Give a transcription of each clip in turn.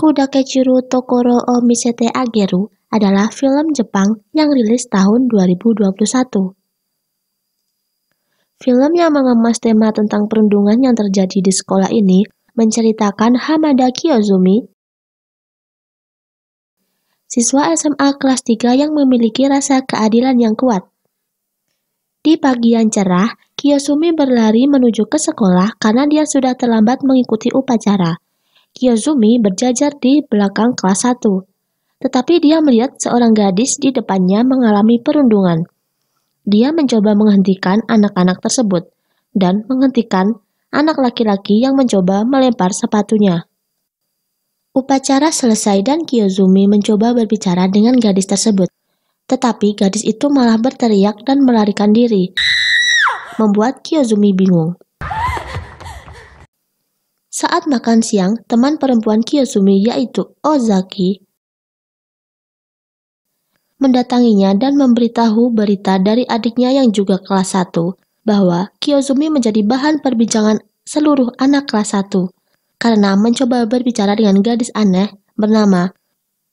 Kudakechiru Tokoro o Misete Ageru adalah film Jepang yang rilis tahun 2021. Film yang mengemas tema tentang perundungan yang terjadi di sekolah ini menceritakan Hamada Kiyozumi, siswa SMA kelas 3 yang memiliki rasa keadilan yang kuat. Di pagi yang cerah, Kiyozumi berlari menuju ke sekolah karena dia sudah terlambat mengikuti upacara. Kiyozumi berjajar di belakang kelas 1, tetapi dia melihat seorang gadis di depannya mengalami perundungan. Dia mencoba menghentikan anak-anak tersebut, dan menghentikan anak laki-laki yang mencoba melempar sepatunya. Upacara selesai dan Kiyozumi mencoba berbicara dengan gadis tersebut, tetapi gadis itu malah berteriak dan melarikan diri, membuat Kiyozumi bingung. Saat makan siang, teman perempuan Kiyozumi yaitu Ozaki mendatanginya dan memberitahu berita dari adiknya yang juga kelas 1 bahwa Kiyozumi menjadi bahan perbincangan seluruh anak kelas 1 karena mencoba berbicara dengan gadis aneh bernama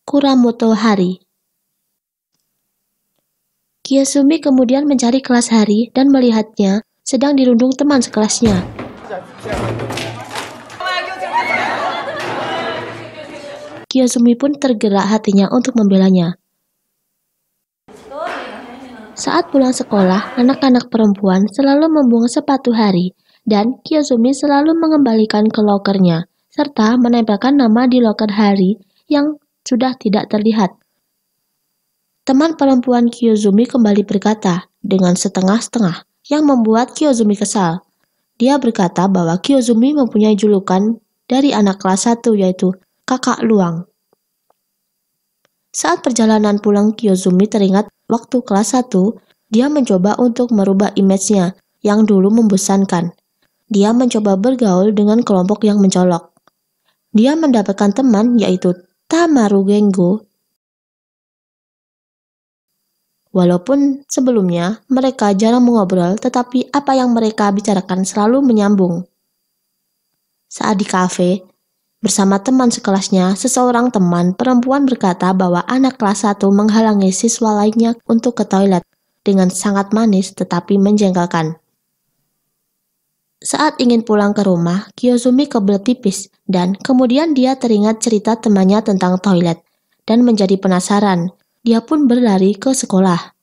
Kuramoto Hari. Kiyozumi kemudian mencari kelas Hari dan melihatnya sedang dirundung teman sekelasnya. Kiyozumi pun tergerak hatinya untuk membelanya. Saat pulang sekolah, anak-anak perempuan selalu membuang sepatu Hari, dan Kiyozumi selalu mengembalikan ke lokernya, serta menempelkan nama di loker Hari yang sudah tidak terlihat. Teman perempuan Kiyozumi kembali berkata dengan setengah-setengah, yang membuat Kiyozumi kesal. Dia berkata bahwa Kiyozumi mempunyai julukan dari anak kelas 1 yaitu Kakak Luang. Saat perjalanan pulang Kiyozumi teringat waktu kelas 1, dia mencoba untuk merubah image-nya yang dulu membosankan. Dia mencoba bergaul dengan kelompok yang mencolok. Dia mendapatkan teman yaitu Tamaru Gengo. Walaupun sebelumnya mereka jarang mengobrol, tetapi apa yang mereka bicarakan selalu menyambung. Saat di kafe, bersama teman sekelasnya, seseorang teman perempuan berkata bahwa anak kelas 1 menghalangi siswa lainnya untuk ke toilet dengan sangat manis tetapi menjengkelkan. Saat ingin pulang ke rumah, Kiyozumi kebelet pipis dan kemudian dia teringat cerita temannya tentang toilet dan menjadi penasaran. Dia pun berlari ke sekolah.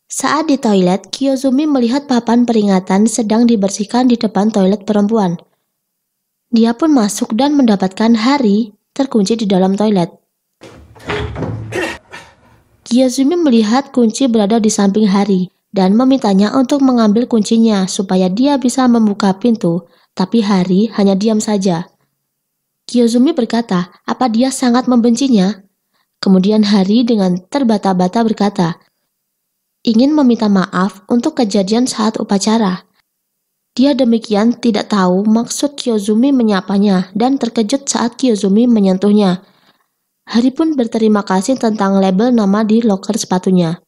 Saat di toilet, Kiyozumi melihat papan peringatan sedang dibersihkan di depan toilet perempuan. Dia pun masuk dan mendapatkan Hari terkunci di dalam toilet. Kiyozumi melihat kunci berada di samping Hari dan memintanya untuk mengambil kuncinya supaya dia bisa membuka pintu, tapi Hari hanya diam saja. Kiyozumi berkata, apa dia sangat membencinya? Kemudian Hari dengan terbata-bata berkata, ingin meminta maaf untuk kejadian saat upacara. Dia demikian tidak tahu maksud Kiyozumi menyapanya dan terkejut saat Kiyozumi menyentuhnya. Hari pun berterima kasih tentang label nama di loker sepatunya.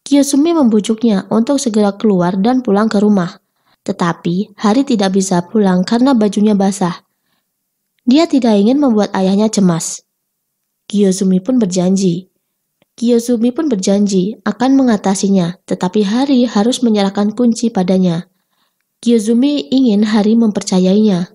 Kiyozumi membujuknya untuk segera keluar dan pulang ke rumah. Tetapi Hari tidak bisa pulang karena bajunya basah. Dia tidak ingin membuat ayahnya cemas. Kiyozumi pun berjanji akan mengatasinya, tetapi Hari harus menyerahkan kunci padanya. Kiyozumi ingin Hari mempercayainya.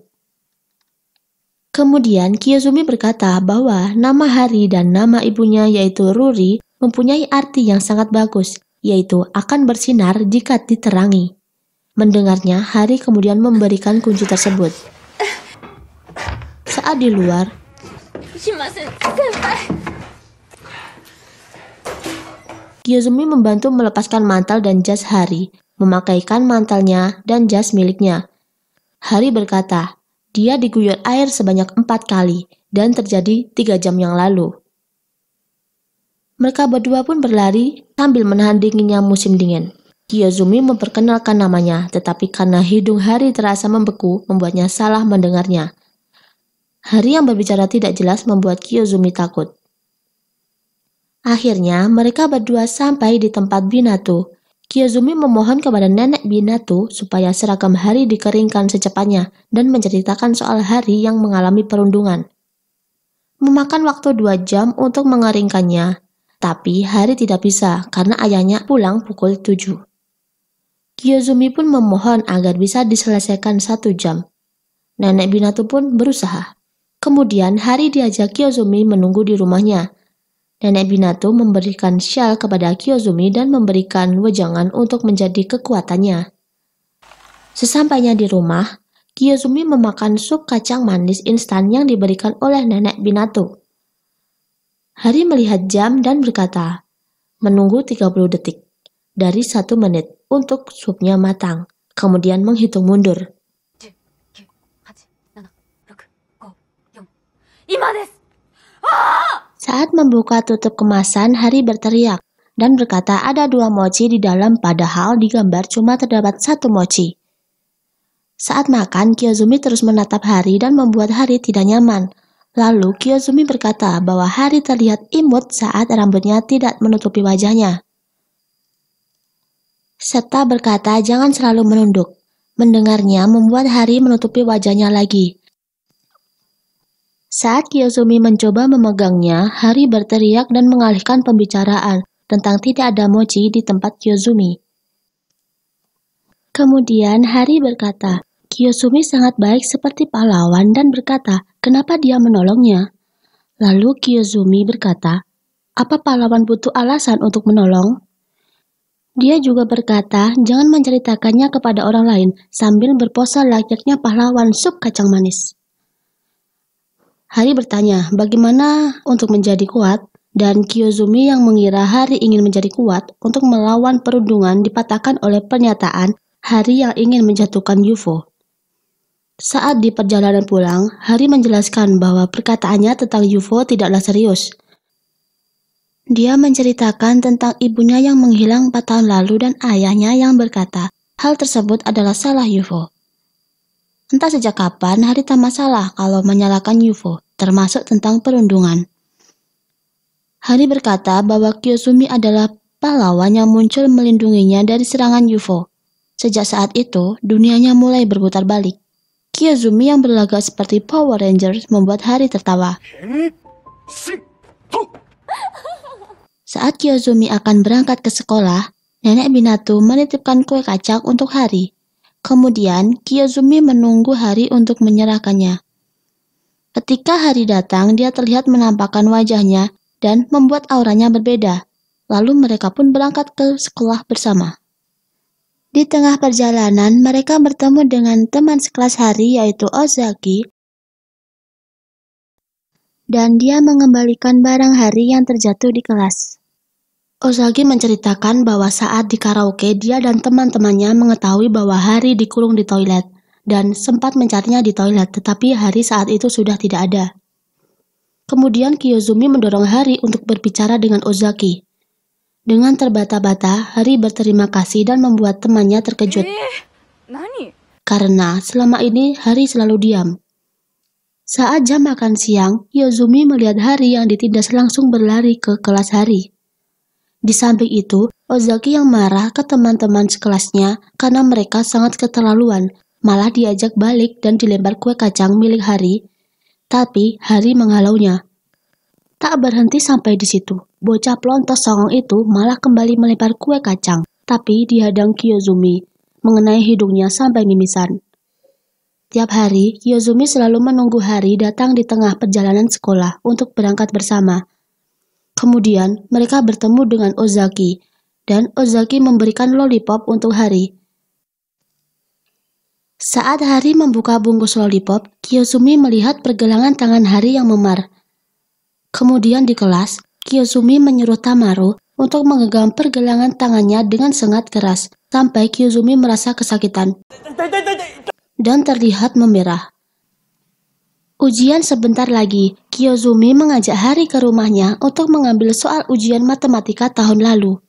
Kemudian Kiyozumi berkata bahwa nama Hari dan nama ibunya yaitu Ruri mempunyai arti yang sangat bagus, yaitu akan bersinar jika diterangi. Mendengarnya, Hari kemudian memberikan kunci tersebut. Saat di luar, Kiyozumi membantu melepaskan mantel dan jas Hari, memakaikan mantelnya dan jas miliknya. Hari berkata, Dia diguyur air sebanyak 4 kali dan terjadi 3 jam yang lalu. Mereka berdua pun berlari sambil menahan dinginnya musim dingin. Kyozumi memperkenalkan namanya, tetapi karena hidung Hari terasa membeku, membuatnya salah mendengarnya. Hari yang berbicara tidak jelas membuat Kyozumi takut. Akhirnya, mereka berdua sampai di tempat Binatu. Kyozumi memohon kepada nenek Binatu supaya seragam Hari dikeringkan secepatnya dan menceritakan soal Hari yang mengalami perundungan. Memakan waktu 2 jam untuk mengeringkannya, tapi Hari tidak bisa karena ayahnya pulang pukul 7. Kyozumi pun memohon agar bisa diselesaikan 1 jam. Nenek Binatu pun berusaha. Kemudian Hari diajak Kyozumi menunggu di rumahnya. Nenek Binatu memberikan syal kepada Kyozumi dan memberikan wejangan untuk menjadi kekuatannya. Sesampainya di rumah, Kyozumi memakan sup kacang manis instan yang diberikan oleh Nenek Binatu. Hari melihat jam dan berkata, menunggu 30 detik, dari 1 menit untuk supnya matang, kemudian menghitung mundur. Saat membuka tutup kemasan, Hari berteriak dan berkata ada 2 mochi di dalam padahal di gambar cuma terdapat 1 mochi. Saat makan, Kyozumi terus menatap Hari dan membuat Hari tidak nyaman. Lalu Kyozumi berkata bahwa Hari terlihat imut saat rambutnya tidak menutupi wajahnya. Serta berkata jangan selalu menunduk. Mendengarnya membuat Hari menutupi wajahnya lagi. Saat Kyozumi mencoba memegangnya, Hari berteriak dan mengalihkan pembicaraan tentang tidak ada mochi di tempat Kyozumi. Kemudian Hari berkata, Kyozumi sangat baik seperti pahlawan dan berkata, kenapa dia menolongnya? Lalu Kyozumi berkata, apa pahlawan butuh alasan untuk menolong? Dia juga berkata, jangan menceritakannya kepada orang lain sambil berpose layaknya pahlawan sup kacang manis. Hari bertanya, bagaimana untuk menjadi kuat? Dan Kyozumi yang mengira Hari ingin menjadi kuat untuk melawan perundungan dipatahkan oleh pernyataan Hari yang ingin menjatuhkan UFO. Saat di perjalanan pulang, Hari menjelaskan bahwa perkataannya tentang UFO tidaklah serius. Dia menceritakan tentang ibunya yang menghilang 4 tahun lalu dan ayahnya yang berkata, hal tersebut adalah salah UFO. Entah sejak kapan Hari tak masalah kalau menyalahkan UFO, termasuk tentang perundungan. Hari berkata bahwa Kyozumi adalah pahlawan yang muncul melindunginya dari serangan UFO. Sejak saat itu, dunianya mulai berputar balik. Kyozumi yang berlagak seperti Power Rangers membuat Hari tertawa. Saat Kyozumi akan berangkat ke sekolah, Nenek Binatu menitipkan kue kacang untuk Hari. Kemudian, Kyozumi menunggu Hari untuk menyerahkannya. Ketika Hari datang, dia terlihat menampakkan wajahnya dan membuat auranya berbeda. Lalu mereka pun berangkat ke sekolah bersama. Di tengah perjalanan, mereka bertemu dengan teman sekelas Hari yaitu Ozaki, dan dia mengembalikan barang Hari yang terjatuh di kelas. Ozaki menceritakan bahwa saat di karaoke, dia dan teman-temannya mengetahui bahwa Hari dikurung di toilet, dan sempat mencarinya di toilet, tetapi Hari saat itu sudah tidak ada. Kemudian Kyozumi mendorong Hari untuk berbicara dengan Ozaki. Dengan terbata-bata, Hari berterima kasih dan membuat temannya terkejut. Karena selama ini Hari selalu diam. Saat jam makan siang, Kyozumi melihat Hari yang ditindas langsung berlari ke kelas Hari. Di samping itu, Ozaki yang marah ke teman-teman sekelasnya karena mereka sangat keterlaluan, malah diajak balik dan dilempar kue kacang milik Hari, tapi Hari menghalaunya. Tak berhenti sampai di situ, bocah pelontos songong itu malah kembali melempar kue kacang, tapi dihadang Kyozumi, mengenai hidungnya sampai mimisan. Tiap hari, Kyozumi selalu menunggu Hari datang di tengah perjalanan sekolah untuk berangkat bersama. Kemudian, mereka bertemu dengan Ozaki, dan Ozaki memberikan lollipop untuk Hari. Saat Hari membuka bungkus lollipop, Kyozumi melihat pergelangan tangan Hari yang memar. Kemudian di kelas, Kyozumi menyuruh Tamaru untuk menggenggam pergelangan tangannya dengan sangat keras, sampai Kyozumi merasa kesakitan dan terlihat memerah. Ujian sebentar lagi, Kiyozumi mengajak Hari ke rumahnya untuk mengambil soal ujian matematika tahun lalu.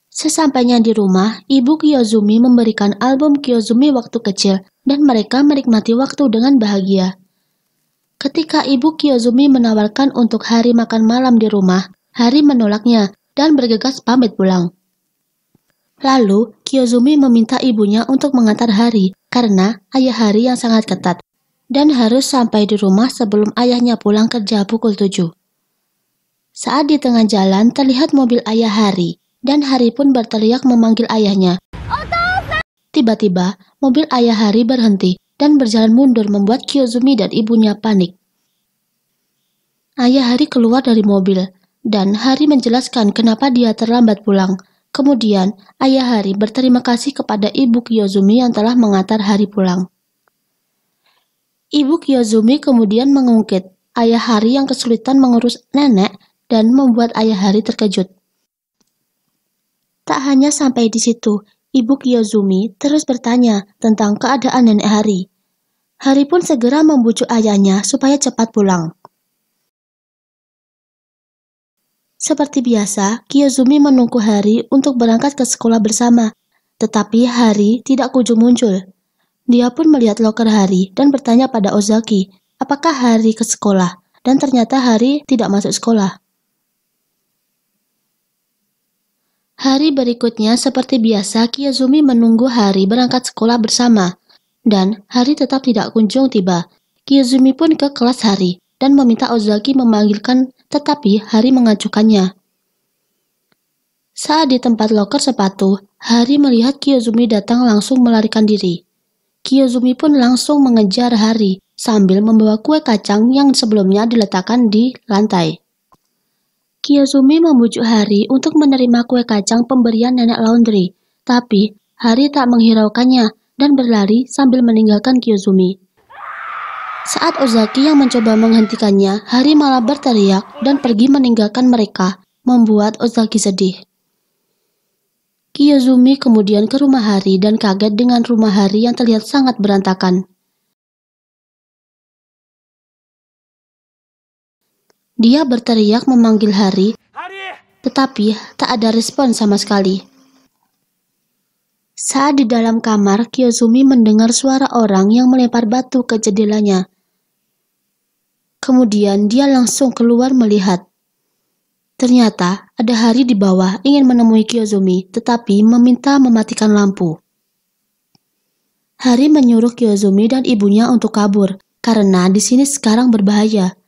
Sesampainya di rumah, ibu Kiyozumi memberikan album Kiyozumi waktu kecil dan mereka menikmati waktu dengan bahagia. Ketika ibu Kiyozumi menawarkan untuk Hari makan malam di rumah, Hari menolaknya dan bergegas pamit pulang. Lalu, Kiyozumi meminta ibunya untuk mengantar Hari karena ayah Hari yang sangat ketat dan harus sampai di rumah sebelum ayahnya pulang kerja pukul 7. Saat di tengah jalan terlihat mobil ayah Hari, dan Hari pun berteriak memanggil ayahnya. Tiba-tiba, mobil ayah Hari berhenti dan berjalan mundur membuat Kiyozumi dan ibunya panik. Ayah Hari keluar dari mobil, dan Hari menjelaskan kenapa dia terlambat pulang. Kemudian, ayah Hari berterima kasih kepada ibu Kiyozumi yang telah mengantar Hari pulang. Ibu Kiyozumi kemudian mengungkit ayah Hari yang kesulitan mengurus nenek dan membuat ayah Hari terkejut. Tak hanya sampai di situ, ibu Kiyozumi terus bertanya tentang keadaan nenek Hari. Hari pun segera membujuk ayahnya supaya cepat pulang. Seperti biasa, Kiyozumi menunggu Hari untuk berangkat ke sekolah bersama, tetapi Hari tidak kunjung muncul. Dia pun melihat loker Hari dan bertanya pada Ozaki, apakah Hari ke sekolah, dan ternyata Hari tidak masuk sekolah. Hari berikutnya seperti biasa Kiyozumi menunggu Hari berangkat sekolah bersama, dan Hari tetap tidak kunjung tiba. Kiyozumi pun ke kelas Hari dan meminta Ozaki memanggilkan, tetapi Hari mengacuhkannya. Saat di tempat loker sepatu, Hari melihat Kiyozumi datang langsung melarikan diri. Kiyozumi pun langsung mengejar Hari sambil membawa kue kacang yang sebelumnya diletakkan di lantai. Kiyozumi membujuk Hari untuk menerima kue kacang pemberian nenek laundry, tapi Hari tak menghiraukannya dan berlari sambil meninggalkan Kiyozumi. Saat Ozaki yang mencoba menghentikannya, Hari malah berteriak dan pergi meninggalkan mereka, membuat Ozaki sedih. Kiyozumi kemudian ke rumah Hari dan kaget dengan rumah Hari yang terlihat sangat berantakan. Dia berteriak memanggil Hari, tetapi tak ada respon sama sekali. Saat di dalam kamar, Kiyozumi mendengar suara orang yang melempar batu ke jendelanya. Kemudian dia langsung keluar melihat. Ternyata ada Hari di bawah ingin menemui Kiyozumi, tetapi meminta mematikan lampu. Hari menyuruh Kiyozumi dan ibunya untuk kabur, karena di sini sekarang berbahaya.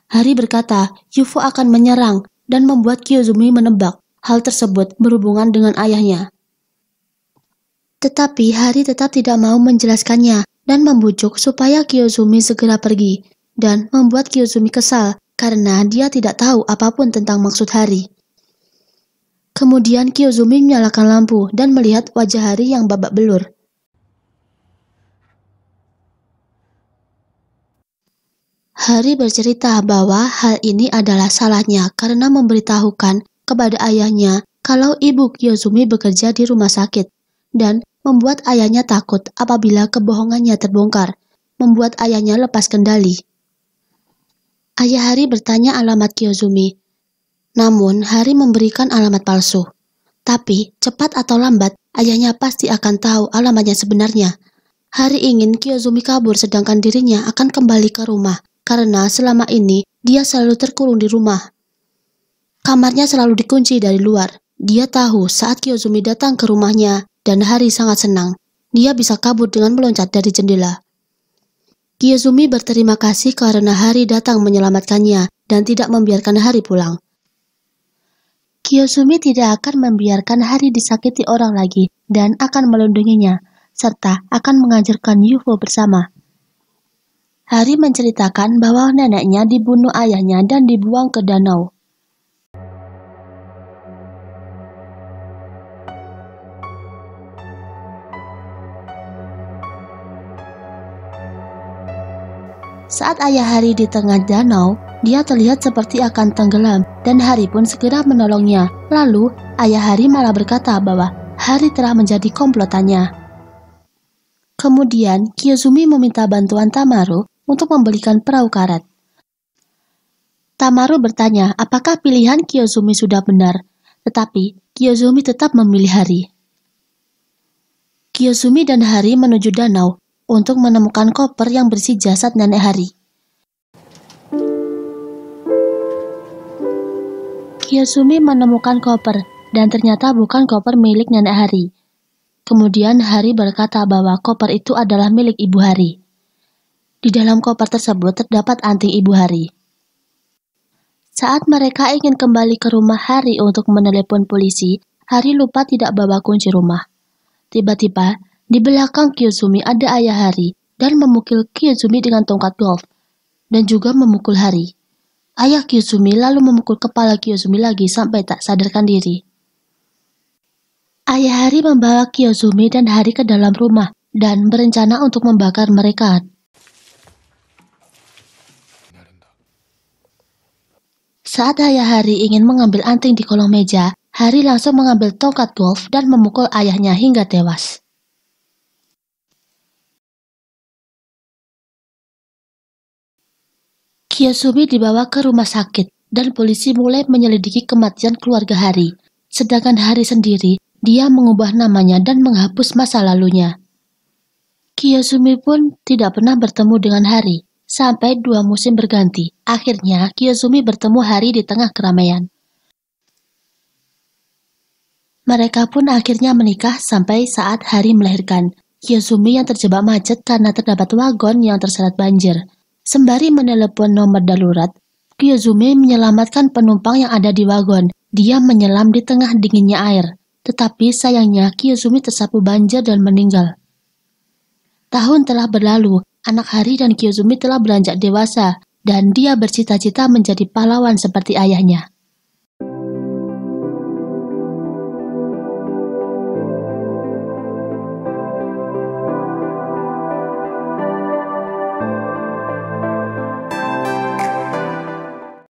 Hari berkata UFO akan menyerang dan membuat Kiyozumi menebak hal tersebut berhubungan dengan ayahnya. Tetapi Hari tetap tidak mau menjelaskannya dan membujuk supaya Kiyozumi segera pergi, dan membuat Kiyozumi kesal karena dia tidak tahu apapun tentang maksud Hari. Kemudian Kiyozumi menyalakan lampu dan melihat wajah Hari yang babak belur. Hari bercerita bahwa hal ini adalah salahnya karena memberitahukan kepada ayahnya kalau ibu Kiyozumi bekerja di rumah sakit, dan membuat ayahnya takut apabila kebohongannya terbongkar, membuat ayahnya lepas kendali. Ayah Hari bertanya alamat Kiyozumi, namun Hari memberikan alamat palsu. Tapi, cepat atau lambat, ayahnya pasti akan tahu alamatnya sebenarnya. Hari ingin Kiyozumi kabur sedangkan dirinya akan kembali ke rumah, karena selama ini dia selalu terkurung di rumah. Kamarnya selalu dikunci dari luar. Dia tahu saat Kiyozumi datang ke rumahnya, dan Hari sangat senang. Dia bisa kabur dengan meloncat dari jendela. Kiyozumi berterima kasih karena Hari datang menyelamatkannya dan tidak membiarkan Hari pulang. Kiyozumi tidak akan membiarkan Hari disakiti orang lagi dan akan melindunginya, serta akan mengajarkan UFO bersama. Hari menceritakan bahwa neneknya dibunuh ayahnya dan dibuang ke danau. Saat ayah Hari di tengah danau, dia terlihat seperti akan tenggelam dan Hari pun segera menolongnya. Lalu, ayah Hari malah berkata bahwa Hari telah menjadi komplotannya. Kemudian, Kiyozumi meminta bantuan Tamaru untuk membelikan perahu karet. Tamaru bertanya apakah pilihan Kiyozumi sudah benar, tetapi Kiyozumi tetap memilih Hari. Kiyozumi dan Hari menuju danau untuk menemukan koper yang berisi jasad nenek Hari. Kiyozumi menemukan koper dan ternyata bukan koper milik nenek Hari. Kemudian Hari berkata bahwa koper itu adalah milik Ibu Hari. Di dalam koper tersebut terdapat anting Ibu Hari. Saat mereka ingin kembali ke rumah Hari untuk menelepon polisi, Hari lupa tidak bawa kunci rumah. Tiba-tiba, di belakang Kiyozumi ada ayah Hari dan memukul Kiyozumi dengan tongkat golf dan juga memukul Hari. Ayah Kiyozumi lalu memukul kepala Kiyozumi lagi sampai tak sadarkan diri. Ayah Hari membawa Kiyozumi dan Hari ke dalam rumah dan berencana untuk membakar mereka. Saat ayah Hari ingin mengambil anting di kolong meja, Hari langsung mengambil tongkat golf dan memukul ayahnya hingga tewas. Kiyozumi dibawa ke rumah sakit dan polisi mulai menyelidiki kematian keluarga Hari. Sedangkan Hari sendiri, dia mengubah namanya dan menghapus masa lalunya. Kiyozumi pun tidak pernah bertemu dengan Hari, sampai 2 musim berganti. Akhirnya, Kiyozumi bertemu Hari di tengah keramaian. Mereka pun akhirnya menikah sampai saat Hari melahirkan. Kiyozumi yang terjebak macet karena terdapat wagon yang terseret banjir. Sembari menelepon nomor darurat, Kiyozumi menyelamatkan penumpang yang ada di wagon. Dia menyelam di tengah dinginnya air. Tetapi sayangnya Kiyozumi tersapu banjir dan meninggal. Tahun telah berlalu, anak Hari dan Kiyozumi telah beranjak dewasa, dan dia bercita-cita menjadi pahlawan seperti ayahnya.